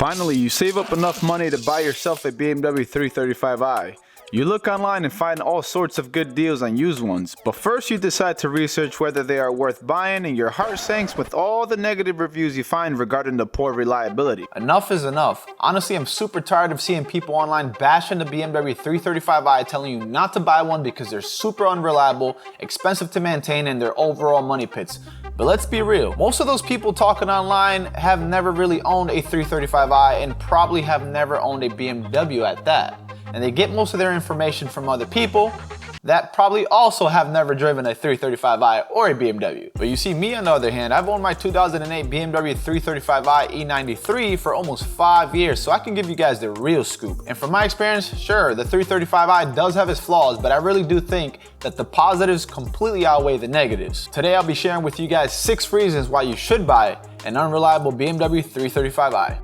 Finally, you save up enough money to buy yourself a BMW 335i. You look online and find all sorts of good deals on used ones, but first you decide to research whether they are worth buying, and your heart sinks with all the negative reviews you find regarding the poor reliability. Enough is enough. Honestly, I'm super tired of seeing people online bashing the BMW 335i, telling you not to buy one because they're super unreliable, expensive to maintain, and they're overall money pits. But let's be real, most of those people talking online have never really owned a 335i and probably have never owned a BMW at that. And they get most of their information from other people that probably also have never driven a 335i or a BMW. But you see, me on the other hand, I've owned my 2008 BMW 335i E93 for almost 5 years, so I can give you guys the real scoop. And from my experience, sure, the 335i does have its flaws, but I really do think that the positives completely outweigh the negatives. Today I'll be sharing with you guys 6 reasons why you should buy an unreliable BMW 335i.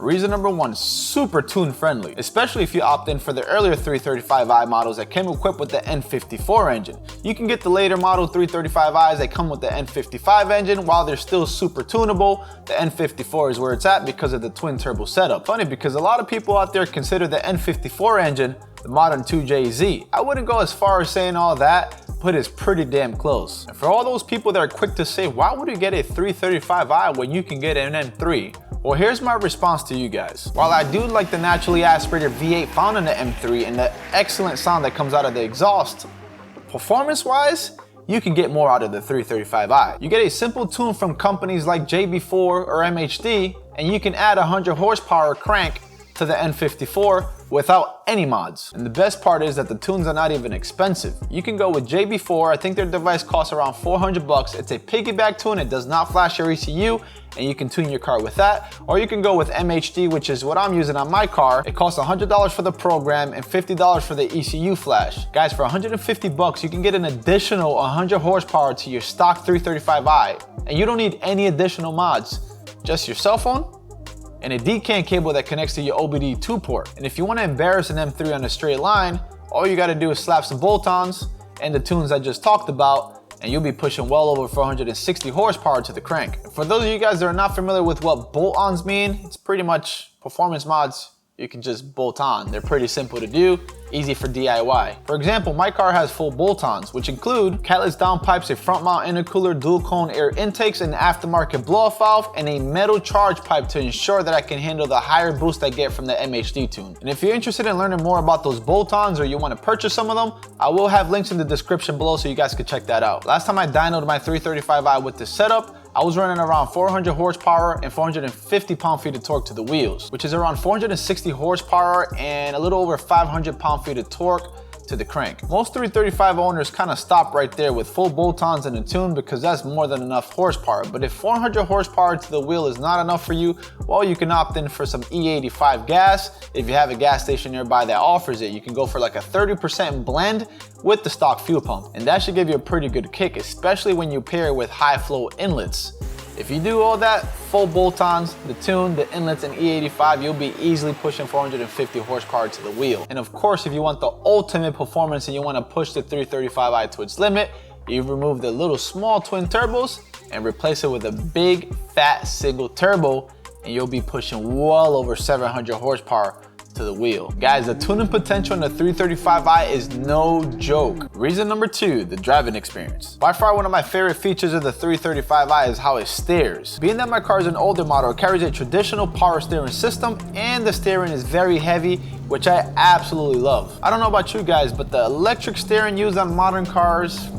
Reason number 1, super tune friendly, especially if you opt in for the earlier 335i models that came equipped with the N54 engine. You can get the later model 335i's that come with the N55 engine. While they're still super tunable, the N54 is where it's at because of the twin turbo setup. Funny, because a lot of people out there consider the N54 engine the modern 2JZ. I wouldn't go as far as saying all that, but it's pretty damn close. And for all those people that are quick to say, why would you get a 335i when you can get an M3? Well, here's my response to you guys. While I do like the naturally aspirated V8 found in the M3 and the excellent sound that comes out of the exhaust, performance-wise, you can get more out of the 335i. You get a simple tune from companies like JB4 or MHD, and you can add a 100 horsepower crank to the N54 without any mods. And the best part is that the tunes are not even expensive. You can go with JB4, I think their device costs around 400 bucks. It's a piggyback tune, it does not flash your ECU, and you can tune your car with that. Or you can go with MHD, which is what I'm using on my car. It costs $100 for the program and $50 for the ECU flash. Guys, for 150 bucks, you can get an additional 100 horsepower to your stock 335i, and you don't need any additional mods, just your cell phone and a DCAN cable that connects to your OBD2 port. And if you want to embarrass an M3 on a straight line, all you got to do is slap some bolt-ons and the tunes I just talked about, and you'll be pushing well over 460 horsepower to the crank. And for those of you guys that are not familiar with what bolt-ons mean, it's pretty much performance mods you can just bolt on. They're pretty simple to do, easy for DIY. For example, my car has full bolt-ons, which include catless downpipes, a front mount intercooler, dual cone air intakes, an aftermarket blow-off valve, and a metal charge pipe to ensure that I can handle the higher boost I get from the MHD tune. And if you're interested in learning more about those bolt-ons or you want to purchase some of them, I will have links in the description below so you guys can check that out. Last time I dynoed my 335i with this setup, I was running around 400 horsepower and 450 pound-feet of torque to the wheels, which is around 460 horsepower and a little over 500 pound-feet of torque to the crank. Most 335 owners kind of stop right there with full bolt-ons and a tune because that's more than enough horsepower. But if 400 horsepower to the wheel is not enough for you, well, you can opt in for some E85 gas. If you have a gas station nearby that offers it, you can go for like a 30% blend with the stock fuel pump. And that should give you a pretty good kick, especially when you pair it with high flow inlets. If you do all that, full bolt-ons, the tune, the inlets, and E85, you'll be easily pushing 450 horsepower to the wheel. And of course, if you want the ultimate performance and you want to push the 335i to its limit, you remove the little small twin turbos and replace it with a big, fat single turbo, and you'll be pushing well over 700 horsepower to the wheel. Guys, the tuning potential in the 335i is no joke. Reason number 2, the driving experience. By far one of my favorite features of the 335i is how it steers. Being that my car is an older model, it carries a traditional power steering system and the steering is very heavy, which I absolutely love. I don't know about you guys, but the electric steering used on modern cars,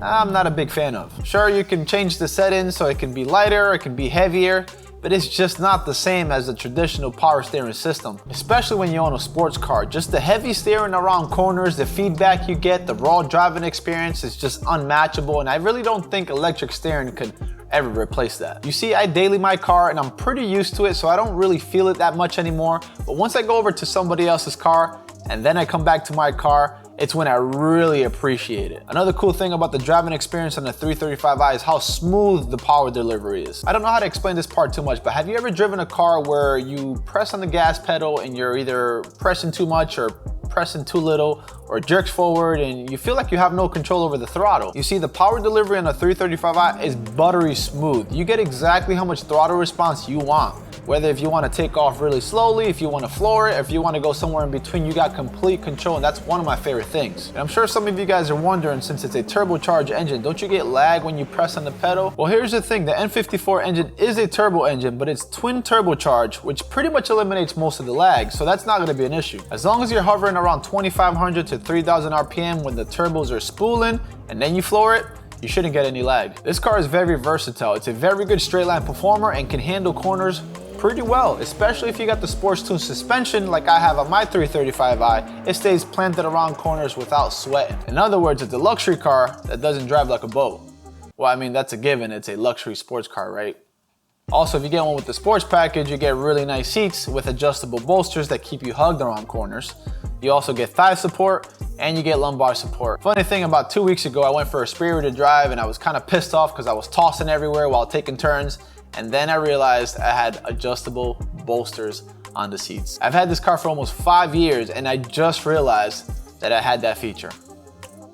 I'm not a big fan of. Sure, you can change the settings so it can be lighter, it can be heavier, but it's just not the same as the traditional power steering system, especially when you own a sports car. Just the heavy steering around corners, the feedback you get, the raw driving experience is just unmatchable, and I really don't think electric steering could ever replace that. You see, I daily my car and I'm pretty used to it, so I don't really feel it that much anymore, but once I go over to somebody else's car and then I come back to my car, it's when I really appreciate it. Another cool thing about the driving experience on the 335i is how smooth the power delivery is. I don't know how to explain this part too much, but have you ever driven a car where you press on the gas pedal and you're either pressing too much or pressing too little, or jerks forward and you feel like you have no control over the throttle? You see, the power delivery on the 335i is buttery smooth. You get exactly how much throttle response you want. Whether if you want to take off really slowly, if you want to floor it, or if you want to go somewhere in between, you got complete control, and that's one of my favorite things. And I'm sure some of you guys are wondering, since it's a turbocharged engine, don't you get lag when you press on the pedal? Well, here's the thing, the N54 engine is a turbo engine, but it's twin turbocharged, which pretty much eliminates most of the lag, so that's not going to be an issue. As long as you're hovering around 2,500 to 3,000 RPM when the turbos are spooling, and then you floor it, you shouldn't get any lag. This car is very versatile. It's a very good straight line performer and can handle corners pretty well, especially if you got the sports tune suspension like I have on my 335i. It stays planted around corners without sweating. In other words, it's a luxury car that doesn't drive like a boat. Well, I mean, that's a given. It's a luxury sports car, right? Also, if you get one with the sports package, you get really nice seats with adjustable bolsters that keep you hugged around corners. You also get thigh support and you get lumbar support. Funny thing, about 2 weeks ago, I went for a spirited drive and I was kind of pissed off because I was tossing everywhere while taking turns. And then I realized I had adjustable bolsters on the seats. I've had this car for almost 5 years and I just realized that I had that feature.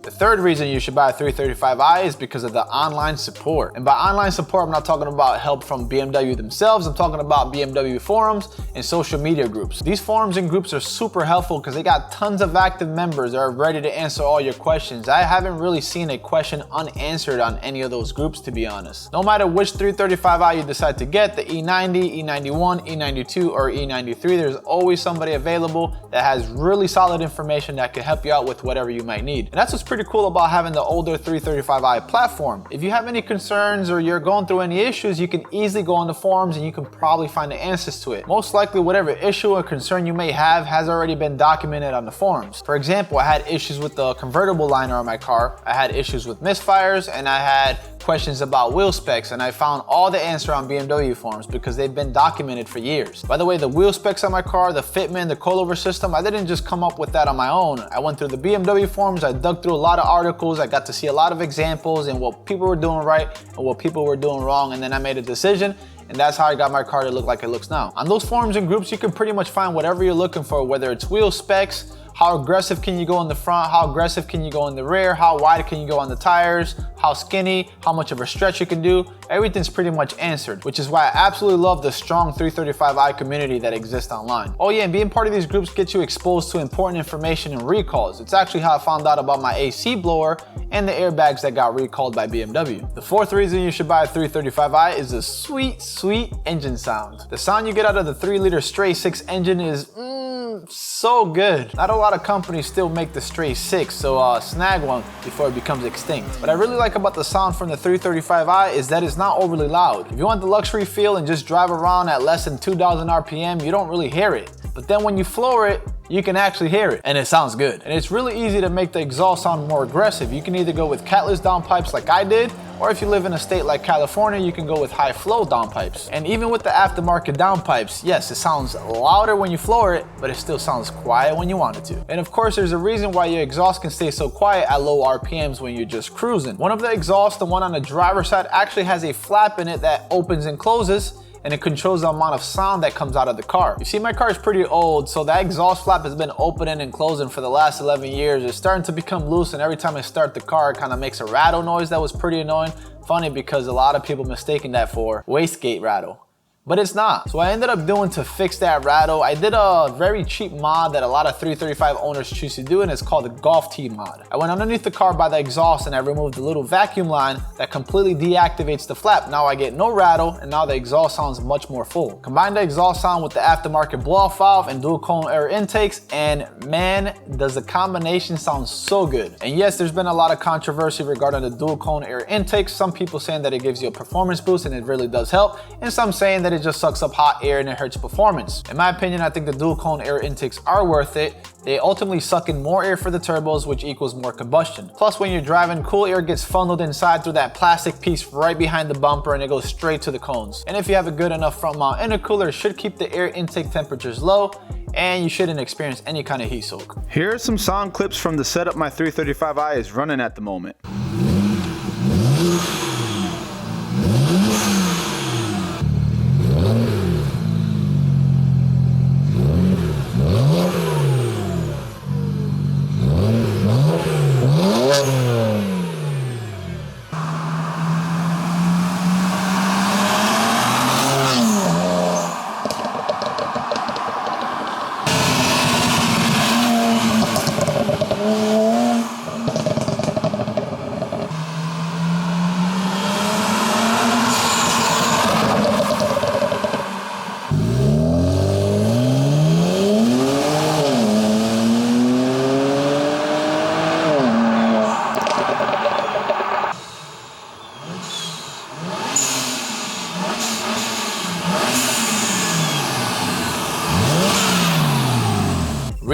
The third reason you should buy a 335i is because of the online support. And by online support, I'm not talking about help from BMW themselves. I'm talking about BMW forums and social media groups. These forums and groups are super helpful because they got tons of active members that are ready to answer all your questions. I haven't really seen a question unanswered on any of those groups, to be honest. No matter which 335i you decide to get, the E90, E91, E92, or E93, there's always somebody available that has really solid information that can help you out with whatever you might need. And that's what's pretty cool about having the older 335i platform. If you have any concerns or you're going through any issues, you can easily go on the forums and you can probably find the answers to it. Most likely whatever issue or concern you may have has already been documented on the forums. For example, I had issues with the convertible liner on my car, I had issues with misfires, and I had questions about wheel specs, and I found all the answer on BMW forums because they've been documented for years. By the way, the wheel specs on my car, the fitment, the coilover system, I didn't just come up with that on my own. I went through the BMW forums, I dug through a lot of articles, I got to see a lot of examples and what people were doing right and what people were doing wrong, and then I made a decision. And that's how I got my car to look like it looks now. On those forums and groups, you can pretty much find whatever you're looking for, whether it's wheel specs, how aggressive can you go in the front, how aggressive can you go in the rear, how wide can you go on the tires, how skinny, how much of a stretch you can do. Everything's pretty much answered, which is why I absolutely love the strong 335i community that exists online. Oh yeah, and being part of these groups gets you exposed to important information and recalls. It's actually how I found out about my AC blower and the airbags that got recalled by BMW. The fourth reason you should buy a 335i is the sweet, sweet engine sound. The sound you get out of the 3-liter straight 6 engine is so good. Not a lot of companies still make the straight 6, so snag one before it becomes extinct. What I really like about the sound from the 335i is that it's not overly loud. If you want the luxury feel and just drive around at less than 2,000 RPM, you don't really hear it. But then when you floor it, you can actually hear it, and it sounds good. And it's really easy to make the exhaust sound more aggressive. You can either go with catless downpipes like I did, or if you live in a state like California, you can go with high flow downpipes. And even with the aftermarket downpipes, yes, it sounds louder when you floor it, but it still sounds quiet when you want it to. And of course, there's a reason why your exhaust can stay so quiet at low RPMs when you're just cruising. One of the exhausts, the one on the driver's side, actually has a flap in it that opens and closes, and it controls the amount of sound that comes out of the car. You see, my car is pretty old, so that exhaust flap has been opening and closing for the last 11 years. It's starting to become loose, and every time I start the car, it kind of makes a rattle noise that was pretty annoying. Funny because a lot of people mistaken that for wastegate rattle. But it's not. So what I ended up doing to fix that rattle, I did a very cheap mod that a lot of 335 owners choose to do, and it's called the Golf Tee mod. I went underneath the car by the exhaust and I removed the little vacuum line that completely deactivates the flap. Now I get no rattle, and now the exhaust sounds much more full. Combine the exhaust sound with the aftermarket blow-off valve and dual cone air intakes, and man, does the combination sound so good. And yes, there's been a lot of controversy regarding the dual cone air intakes. Some people saying that it gives you a performance boost, and it really does help, and some saying that it just sucks up hot air and it hurts performance. In my opinion, I think the dual cone air intakes are worth it. They ultimately suck in more air for the turbos, which equals more combustion. Plus, when you're driving, cool air gets funneled inside through that plastic piece right behind the bumper, and it goes straight to the cones. And if you have a good enough front mount intercooler, it should keep the air intake temperatures low, and you shouldn't experience any kind of heat soak. Here are some sound clips from the setup my 335i is running at the moment.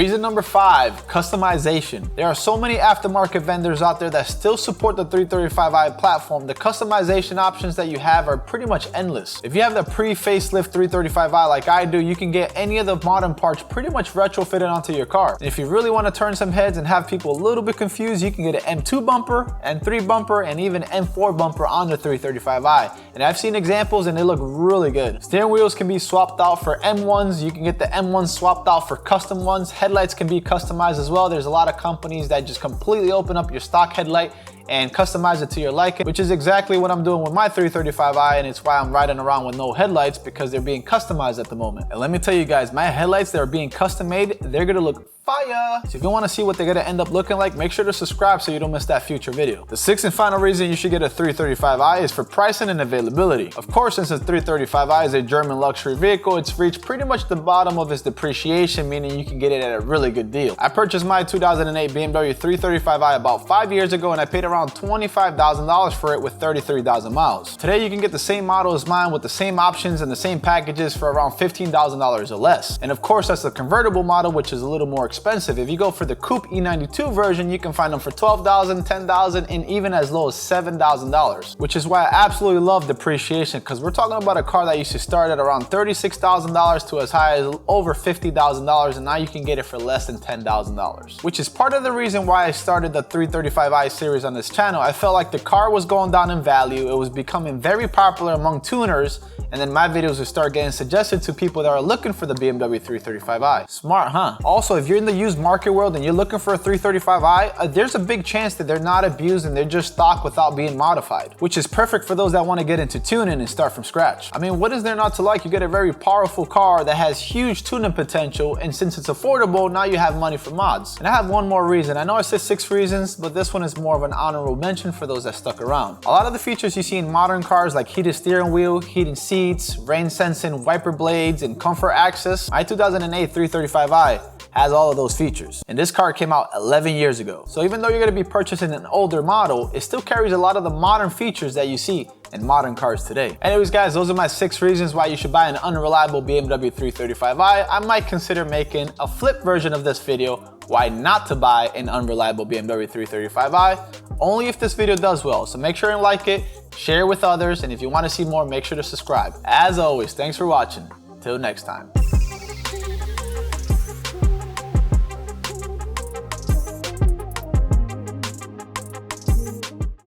Reason number 5, customization. There are so many aftermarket vendors out there that still support the 335i platform. The customization options that you have are pretty much endless. If you have the pre-facelift 335i like I do, you can get any of the modern parts pretty much retrofitted onto your car. And if you really want to turn some heads and have people a little bit confused, you can get an M2 bumper, M3 bumper, and even M4 bumper on the 335i. And I've seen examples and they look really good. Steering wheels can be swapped out for M1s. You can get the M1s swapped out for custom ones. Headlights can be customized as well. There's a lot of companies that just completely open up your stock headlight and customize it to your liking, which is exactly what I'm doing with my 335i, and it's why I'm riding around with no headlights, because they're being customized at the moment. And let me tell you guys, my headlights that are being custom made, they're gonna look fire. So if you want to see what they're gonna end up looking like, make sure to subscribe so you don't miss that future video. The 6th and final reason you should get a 335i is for pricing and availability. Of course, since the 335i is a German luxury vehicle, it's reached pretty much the bottom of its depreciation, meaning you can get it at a really good deal. I purchased my 2008 BMW 335i about 5 years ago, and I paid around $25,000 for it with 33,000 miles. Today you can get the same model as mine with the same options and the same packages for around $15,000 or less. And of course, that's the convertible model, which is a little more expensive. If you go for the coupe E92 version, you can find them for $12,000, $10,000, and even as low as $7,000, which is why I absolutely love depreciation, because we're talking about a car that used to start at around $36,000 to as high as over $50,000, and now you can get it for less than $10,000, which is part of the reason why I started the 335i series on this channel. I felt like the car was going down in value. It was becoming very popular among tuners, and then my videos would start getting suggested to people that are looking for the BMW 335i. Smart, huh? Also, if you're in the used market world and you're looking for a 335i, there's a big chance that they're not abused and they're just stock without being modified, which is perfect for those that want to get into tuning and start from scratch. I mean, what is there not to like? You get a very powerful car that has huge tuning potential, and since it's affordable, now you have money for mods. And I have one more reason. I know I said 6 reasons, but this one is more of an honorable mention for those that stuck around. A lot of the features you see in modern cars, like heated steering wheel, heated seats, rain sensing, wiper blades, and comfort access, my 2008 335i has all of those features. And this car came out 11 years ago. So even though you're gonna be purchasing an older model, it still carries a lot of the modern features that you see in modern cars today. Anyways guys, those are my 6 reasons why you should buy an unreliable BMW 335i. I might consider making a flip version of this video, why not to buy an unreliable BMW 335i, only if this video does well. So make sure and like it, share it with others, and if you want to see more, make sure to subscribe. As always, thanks for watching. Till next time.